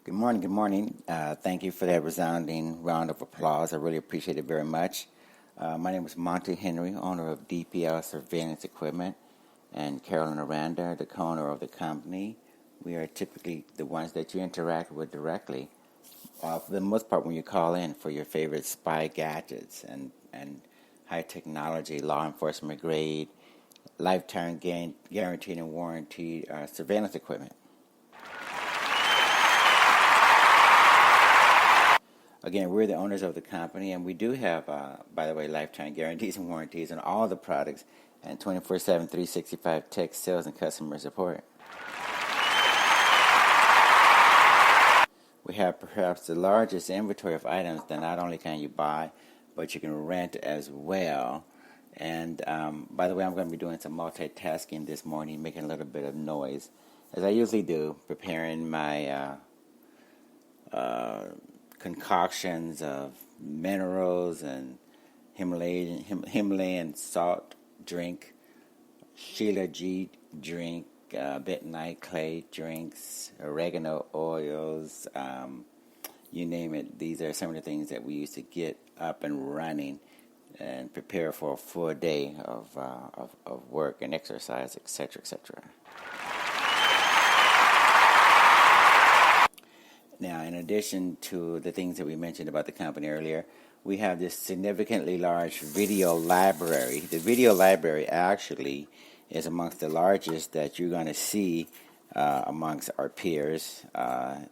Good morning, good morning. Thank you for that resounding round of applause. I really appreciate it very much. My name is Monty Henry, owner of DPL Surveillance Equipment, and Carolyn Aranda, the co-owner of the company. We are typically the ones that you interact with directly. For the most part, when you call in for your favorite spy gadgets and high technology, law enforcement grade, lifetime guaranteed and warranted surveillance equipment. Again, we're the owners of the company, and we do have, by the way, lifetime guarantees and warranties on all the products and 24/7, 365 tech sales and customer support. We have perhaps the largest inventory of items that not only can you buy, but you can rent as well. And by the way, I'm going to be doing some multitasking this morning, making a little bit of noise, as I usually do, preparing my concoctions of minerals and Himalayan salt drink, Sheila G drink, bentonite clay drinks, oregano oils, you name it. These are some of the things that we use to get up and running and prepare for a full day of work and exercise, etc., etc. Now, in addition to the things that we mentioned about the company earlier, we have this significantly large video library. The video library actually is amongst the largest that you're going to see amongst our peers and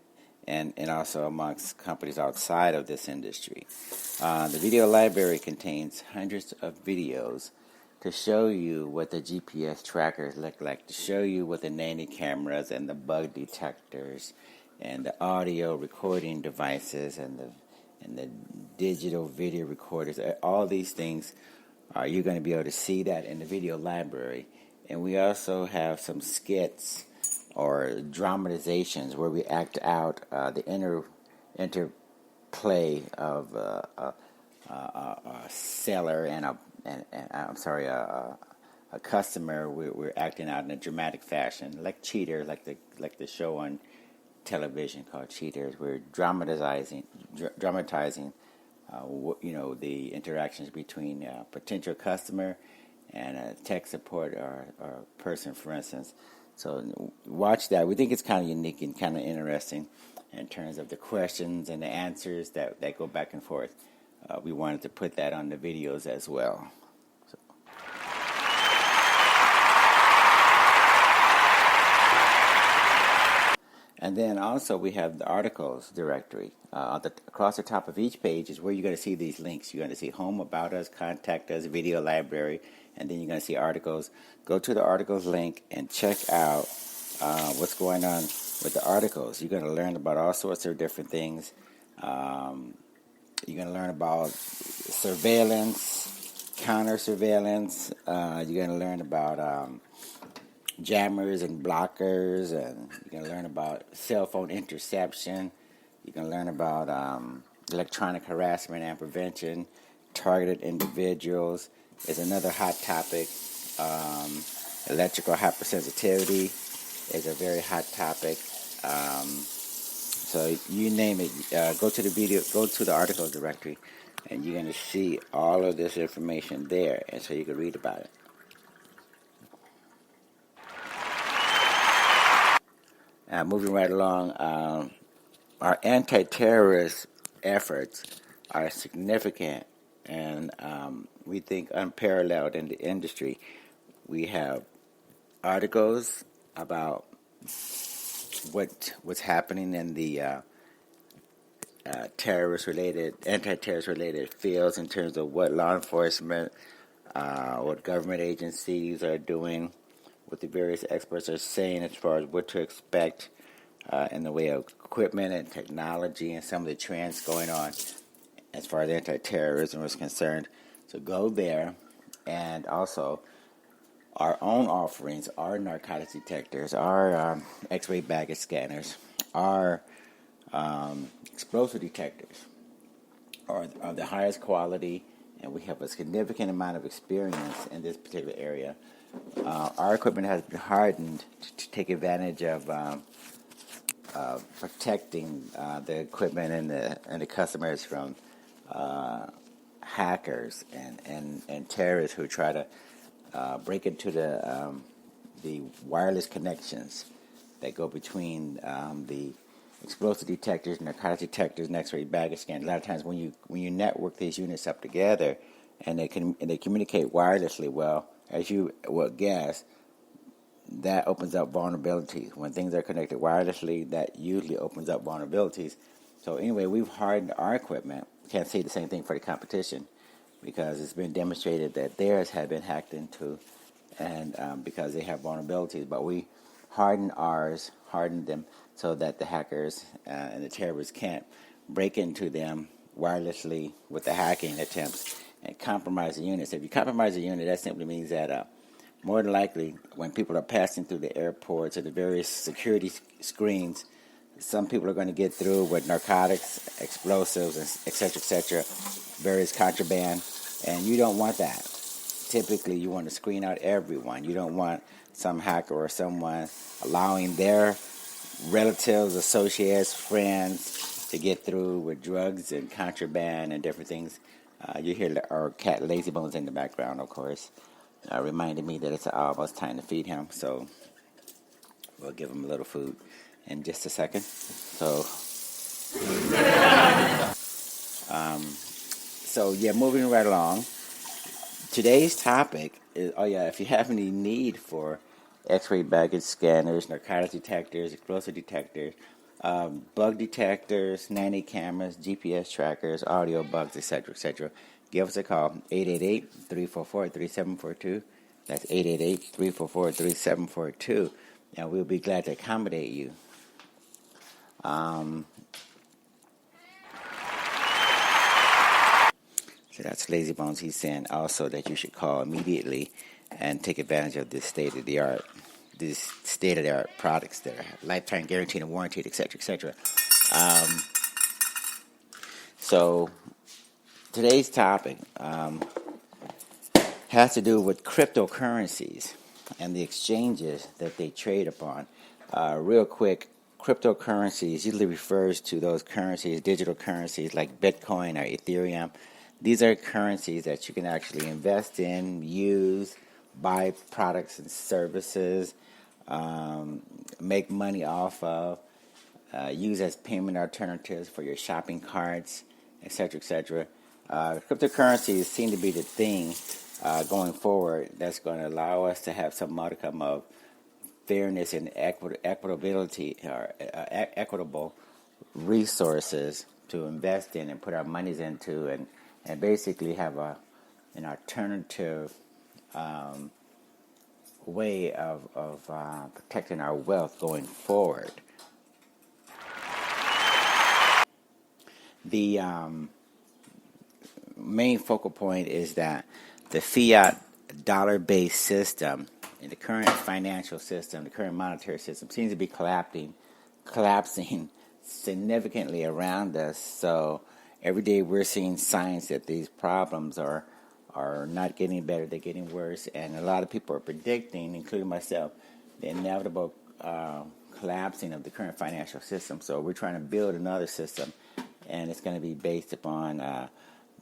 also amongst companies outside of this industry. The video library contains hundreds of videos to show you what the GPS trackers look like, to show you what the nanny cameras and the bug detectors and the audio recording devices and the digital video recorders, all these things, you're going to be able to see that in the video library. And we also have some skits or dramatizations where we act out the interplay of a seller and a customer. We're acting out in a dramatic fashion, like Cheater, like the show on television called Cheaters. We're dramatizing the interactions between a potential customer and a tech support or person, for instance. So watch that. We think it's kind of unique and kind of interesting in terms of the questions and the answers that go back and forth. We wanted to put that on the videos as well. And then also we have the articles directory. Across the top of each page is where you're going to see these links. You're going to see Home, About Us, Contact Us, Video Library, and then you're going to see articles. Go to the articles link and check out what's going on with the articles. You're going to learn about all sorts of different things. You're going to learn about surveillance, counter-surveillance. You're going to learn about jammers and blockers, and you're going to learn about cell phone interception. You're going to learn about electronic harassment and prevention. Targeted individuals is another hot topic. Electrical hypersensitivity is a very hot topic. So you name it, go to the article directory, and you're going to see all of this information there, and so you can read about it. Moving right along, our anti-terrorist efforts are significant and we think unparalleled in the industry. We have articles about what's happening in the anti-terrorist related fields in terms of what law enforcement, what government agencies are doing, what the various experts are saying as far as what to expect in the way of equipment and technology and some of the trends going on as far as anti-terrorism is concerned. So go there, and also our own offerings, our narcotics detectors, our X-ray baggage scanners, our explosive detectors are the highest quality, and we have a significant amount of experience in this particular area. Our equipment has been hardened to take advantage of protecting the equipment and the customers from hackers and terrorists who try to break into the wireless connections that go between the explosive detectors, narcotic detectors, and X-ray baggage scan. A lot of times when you network these units up together and they communicate wirelessly, well, as you will guess, that opens up vulnerabilities. When things are connected wirelessly, that usually opens up vulnerabilities. So anyway, we've hardened our equipment. Can't say the same thing for the competition because it's been demonstrated that theirs have been hacked into, and because they have vulnerabilities. But we hardened them so that the hackers and the terrorists can't break into them wirelessly with the hacking attempts and compromise the units. If you compromise the unit, that simply means that more than likely, when people are passing through the airports or the various security screens, some people are going to get through with narcotics, explosives, etc., various contraband, and you don't want that. Typically, you want to screen out everyone. You don't want some hacker or someone allowing their relatives, associates, friends to get through with drugs and contraband and different things. You hear our cat Lazy Bones in the background, of course, reminding me that it's almost time to feed him. So we'll give him a little food in just a second. So, moving right along. Today's topic is, if you have any need for X-ray baggage scanners, narcotic detectors, explosive detectors, bug detectors, nanny cameras, GPS trackers, audio bugs, etc., give us a call, 888-344-3742. That's 888-344-3742, and we'll be glad to accommodate you. So that's Lazy Bones. He's saying also that you should call immediately and take advantage of this state-of-the-art products that are lifetime guaranteed and warranted, etc. So today's topic has to do with cryptocurrencies and the exchanges that they trade upon. Real quick, cryptocurrencies usually refers to those currencies, digital currencies like Bitcoin or Ethereum. These are currencies that you can actually invest in, use, buy products and services, make money off of, use as payment alternatives for your shopping carts, etc. Cryptocurrencies seem to be the thing going forward that's going to allow us to have some modicum of fairness and equitability or equitable resources to invest in and put our monies into, and basically have an alternative way of protecting our wealth going forward. The main focal point is that the fiat dollar-based system and the current financial system, the current monetary system, seems to be collapsing significantly around us. So every day we're seeing signs that these problems are not getting better, they're getting worse. And a lot of people are predicting, including myself, the inevitable collapsing of the current financial system. So we're trying to build another system, and it's going to be based upon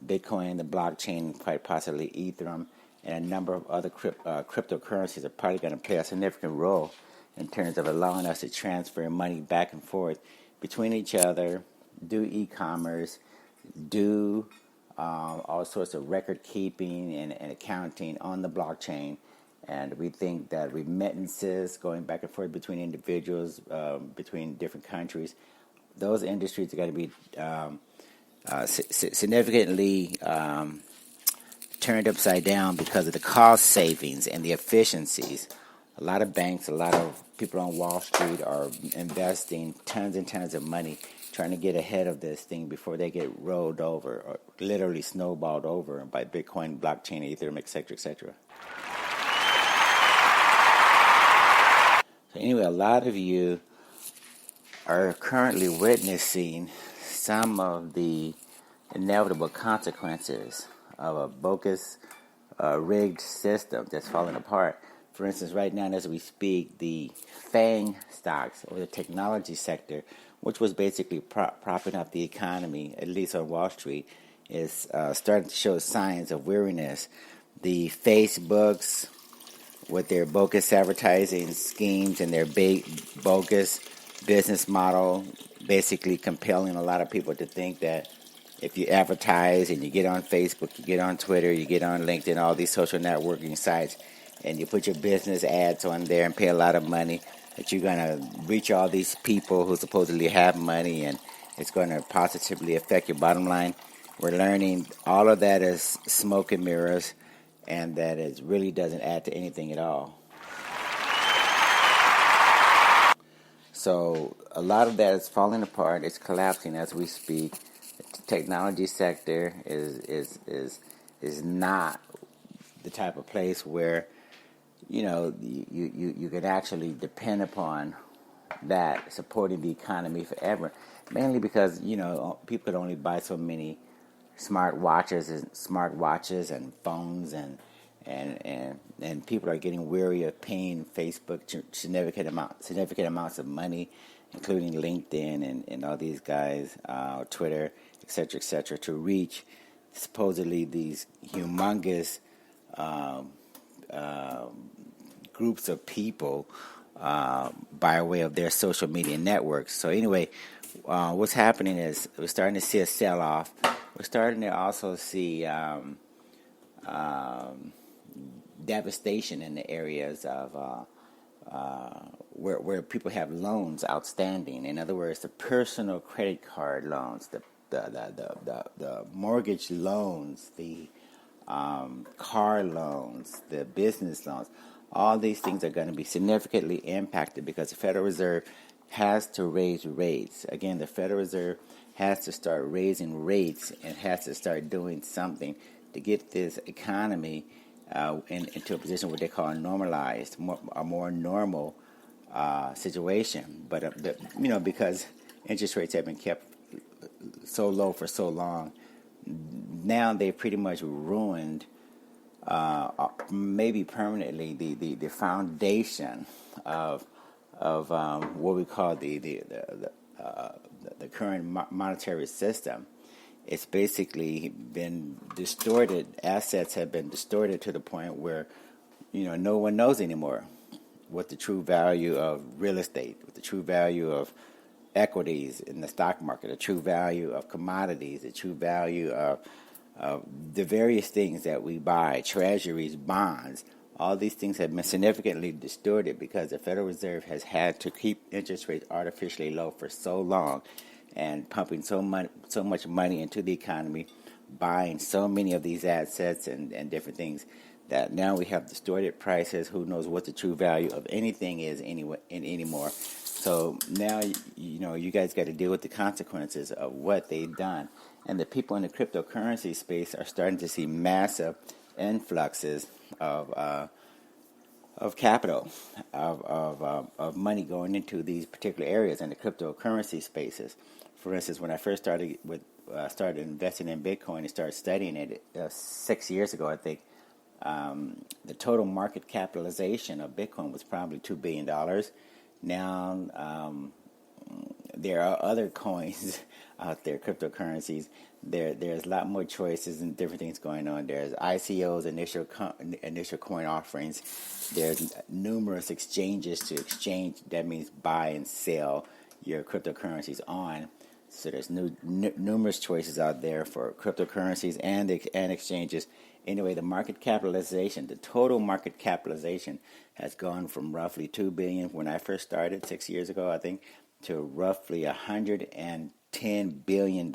Bitcoin, the blockchain, quite possibly Ethereum, and a number of other cryptocurrencies are probably going to play a significant role in terms of allowing us to transfer money back and forth between each other, do e-commerce, do all sorts of record keeping and accounting on the blockchain. And we think that remittances going back and forth between individuals, between different countries, those industries are going to be significantly turned upside down because of the cost savings and the efficiencies. A lot of banks, a lot of people on Wall Street are investing tons and tons of money trying to get ahead of this thing before they get rolled over or literally snowballed over by Bitcoin, blockchain, Ethereum, etc. So anyway, a lot of you are currently witnessing some of the inevitable consequences of a bogus, rigged system that's falling apart. For instance, right now as we speak, the FANG stocks, or the technology sector, which was basically propping up the economy, at least on Wall Street, is starting to show signs of weariness. The Facebooks, with their bogus advertising schemes and their bogus business model, basically compelling a lot of people to think that if you advertise and you get on Facebook, you get on Twitter, you get on LinkedIn, all these social networking sites, and you put your business ads on there and pay a lot of money, that you're going to reach all these people who supposedly have money, and it's going to positively affect your bottom line. We're learning all of that is smoke and mirrors, and that it really doesn't add to anything at all. So a lot of that is falling apart. It's collapsing as we speak. The technology sector is not the type of place where you can actually depend upon that supporting the economy forever. Mainly because people could only buy so many smartwatches and phones, and people are getting weary of paying Facebook significant amounts of money, including LinkedIn and all these guys, Twitter, etc., to reach supposedly these humongous groups of people by way of their social media networks. So anyway, what's happening is we're starting to see a sell-off. We're starting to also see devastation in the areas of where people have loans outstanding. In other words, the personal credit card loans, the mortgage loans, the car loans, the business loans. All these things are going to be significantly impacted because the Federal Reserve has to raise rates. Again, the Federal Reserve has to start raising rates and has to start doing something to get this economy into a position what they call a normalized, a more normal situation. But because interest rates have been kept so low for so long, now they've pretty much ruined, maybe permanently, the foundation of what we call the current monetary system. It's basically been distorted. Assets have been distorted to the point where no one knows anymore what the true value of real estate, what the true value of equities in the stock market, the true value of commodities, the true value of the various things that we buy, treasuries, bonds. All these things have been significantly distorted because the Federal Reserve has had to keep interest rates artificially low for so long and pumping so much money into the economy, buying so many of these assets and different things, that now we have distorted prices. Who knows what the true value of anything is anymore. So now, you guys got to deal with the consequences of what they've done. And the people in the cryptocurrency space are starting to see massive influxes of capital, of money going into these particular areas in the cryptocurrency spaces. For instance, when I first started investing in Bitcoin and started studying it 6 years ago, I think, the total market capitalization of Bitcoin was probably $2 billion. Now, there are other coins out there, cryptocurrencies. There's a lot more choices and different things going on. There's ICOs, initial coin offerings. There's numerous exchanges to exchange. That means buy and sell your cryptocurrencies on. So there's numerous choices out there for cryptocurrencies and exchanges. Anyway, the market capitalization, the total market capitalization, has gone from roughly $2 billion when I first started 6 years ago, I think, to roughly $110 billion.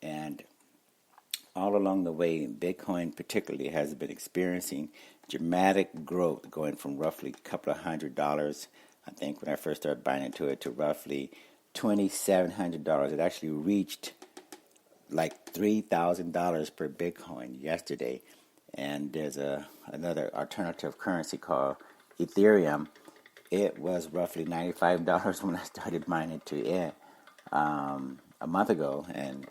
And all along the way, Bitcoin particularly has been experiencing dramatic growth, going from roughly a couple of $100, I think, when I first started buying into it, to roughly $2,700. It actually reached like $3,000 per Bitcoin yesterday. And there's another alternative currency called Ethereum. It was roughly $95 when I started mining to it a month ago. And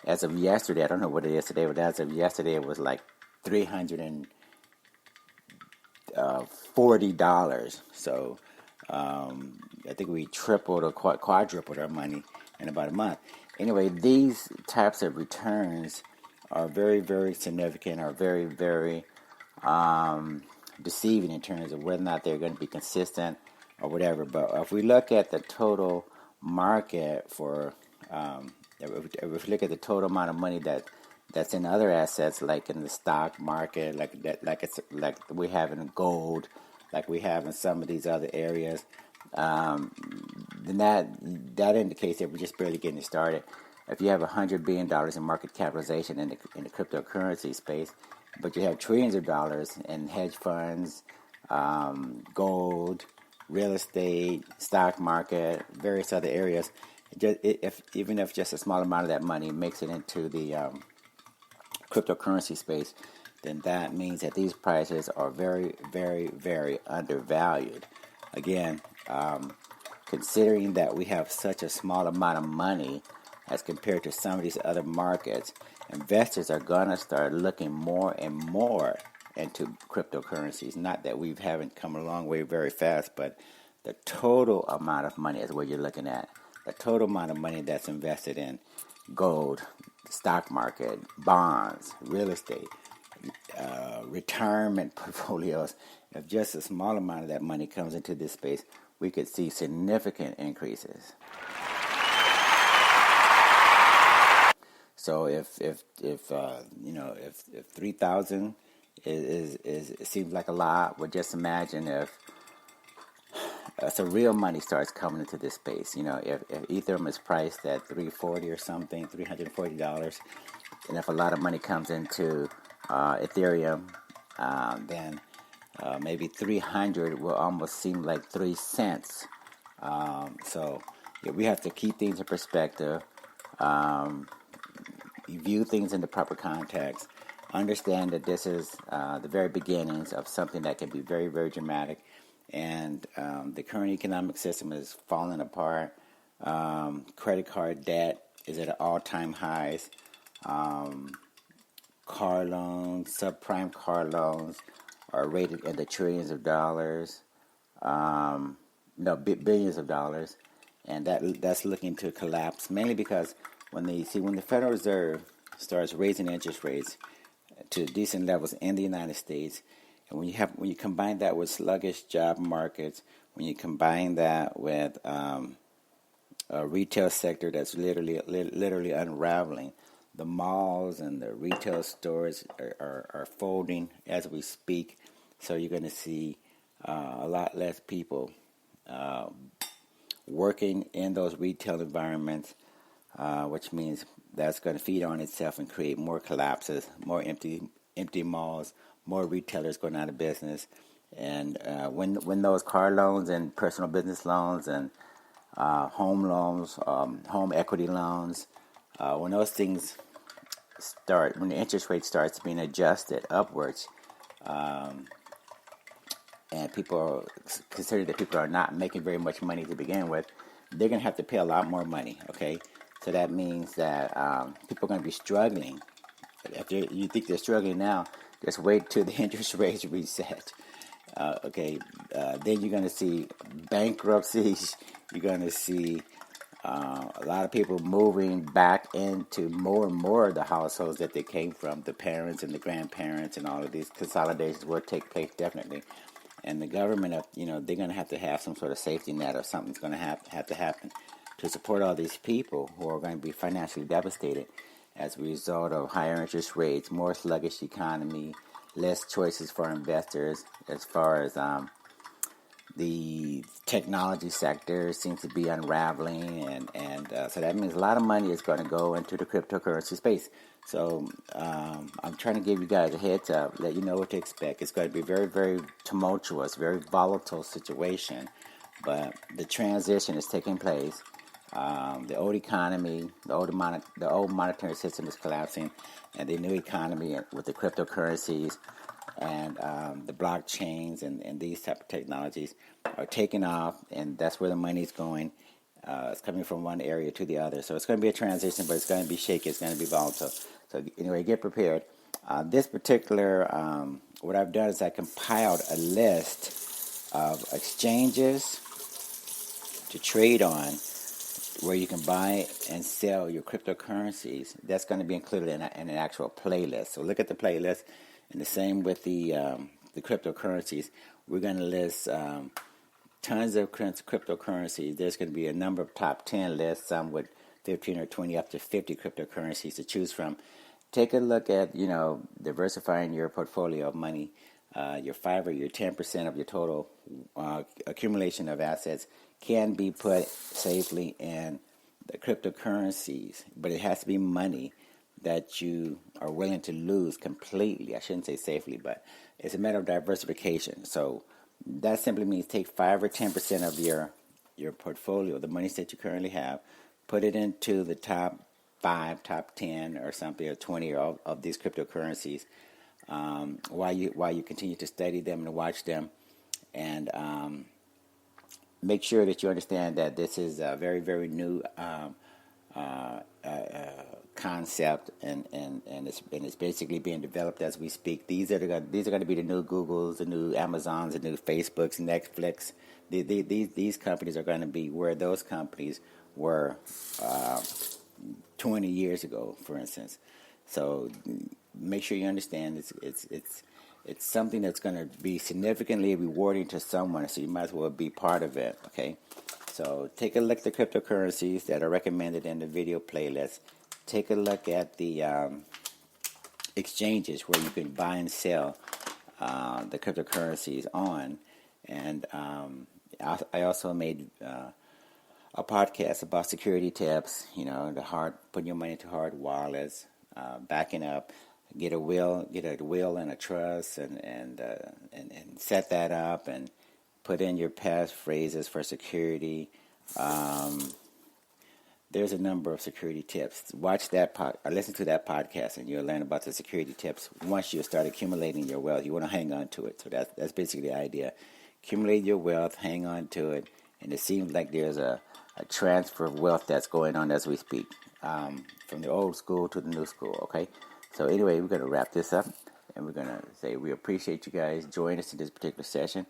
as of yesterday, I don't know what it is today, but as of yesterday, it was like $300 $40. So I think we tripled or quadrupled our money in about a month. Anyway, these types of returns are very, very significant, are very, very deceiving in terms of whether or not they're going to be consistent or whatever. But if we look at the total market for, if we look at the total amount of money that's in other assets, like in the stock market, like we have in gold, like we have in some of these other areas, then that indicates that we're just barely getting started. If you have $100 billion in market capitalization in the cryptocurrency space, but you have trillions of dollars in hedge funds, gold, real estate, stock market, various other areas, even if just a small amount of that money makes it into the cryptocurrency space, then that means that these prices are very, very, very undervalued. Again, considering that we have such a small amount of money as compared to some of these other markets, investors are going to start looking more and more into cryptocurrencies. Not that we haven't come a long way very fast, but the total amount of money is what you're looking at. The total amount of money that's invested in gold, stock market, bonds, real estate, retirement portfolios. If just a small amount of that money comes into this space, we could see significant increases. So if 3,000 is it seems like a lot, well, just imagine if some real money starts coming into this space. If Ethereum is priced at $340 or something, $340, and if a lot of money comes into Ethereum, then maybe 300 will almost seem like 3 cents. So we have to keep things in perspective. View things in the proper context. Understand that this is the very beginnings of something that can be very, very dramatic. And the current economic system is falling apart. Credit card debt is at all-time highs. Car loans, subprime car loans are rated in the trillions of dollars. Billions of dollars. And that's looking to collapse, mainly because when the Federal Reserve starts raising interest rates to decent levels in the United States, and when you combine that with sluggish job markets, when you combine that with a retail sector that's literally unraveling, the malls and the retail stores are folding as we speak. So you're going to see a lot less people working in those retail environments, which means that's going to feed on itself and create more collapses, more empty malls, more retailers going out of business. And when those car loans and personal business loans and home loans, home equity loans, when those things start, when the interest rate starts being adjusted upwards, and people consider that people are not making very much money to begin with, they're going to have to pay a lot more money, okay? So that means that people are going to be struggling. If you think they're struggling now, just wait till the interest rates reset. Then you're going to see bankruptcies. You're going to see a lot of people moving back into more and more of the households that they came from, the parents and the grandparents, and all of these consolidations will take place definitely. And the government, they're going to have some sort of safety net, or something's going to have to happen to support all these people who are going to be financially devastated as a result of higher interest rates, more sluggish economy, less choices for investors as far as the technology sector seems to be unraveling, and so that means a lot of money is going to go into the cryptocurrency space. So I'm trying to give you guys a heads up, let you know what to expect. It's going to be very, very tumultuous, very volatile situation, but the transition is taking place. The old economy, the old monetary system is collapsing, and the new economy with the cryptocurrencies and the blockchains and these type of technologies are taking off, and that's where the money's going. It's coming from one area to the other. So it's going to be a transition, but it's going to be shaky. It's going to be volatile. So anyway, get prepared. This particular, what I've done is I compiled a list of exchanges to trade on where you can buy and sell your cryptocurrencies. That's going to be included in an actual playlist. So look at the playlist, and the same with the cryptocurrencies. We're going to list tons of cryptocurrencies. There's going to be a number of top 10 lists, some with 15 or 20 up to 50 cryptocurrencies to choose from. Take a look at, diversifying your portfolio of money. Your 5 or your 10% of your total accumulation of assets can be put safely in the cryptocurrencies, but it has to be money that you are willing to lose completely. I shouldn't say safely, but it's a matter of diversification. So that simply means take 5 or 10% of your portfolio, the monies that you currently have, put it into the top 5, top 10, or something, or 20 of these cryptocurrencies. While you continue to study them and watch them, and make sure that you understand that this is a very, very new concept, and it's basically being developed as we speak. These are going to be the new Googles, the new Amazons, the new Facebooks, Netflix. These companies are going to be where those companies were 20 years ago, for instance. So make sure you understand it's something that's going to be significantly rewarding to someone, so you might as well be part of it, okay? So take a look at the cryptocurrencies that are recommended in the video playlist. Take a look at the exchanges where you can buy and sell the cryptocurrencies on. And I also made a podcast about security tips, putting your money into hard wallets, backing up. Get a will and a trust, and set that up, and put in your passphrases for security. There's a number of security tips. Watch that or listen to that podcast, and you'll learn about the security tips. Once you start accumulating your wealth, you want to hang on to it. So that's basically the idea. Accumulate your wealth, hang on to it, and it seems like there's a transfer of wealth that's going on as we speak, from the old school to the new school. Okay. So anyway, we're going to wrap this up, and we're going to say we appreciate you guys joining us in this particular session.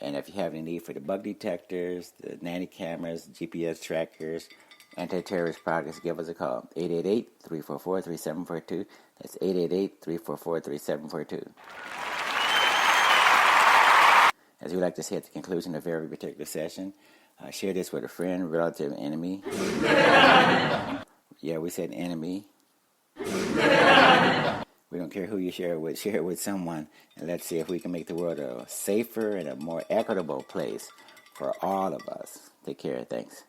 And if you have any need for the bug detectors, the nanny cameras, GPS trackers, anti-terrorist products, give us a call. 888-344-3742. That's 888-344-3742. As we like to say at the conclusion of every particular session, share this with a friend, relative, enemy. Yeah, we said enemy. We don't care who you share it with someone, and let's see if we can make the world a safer and a more equitable place for all of us. Take care. Thanks.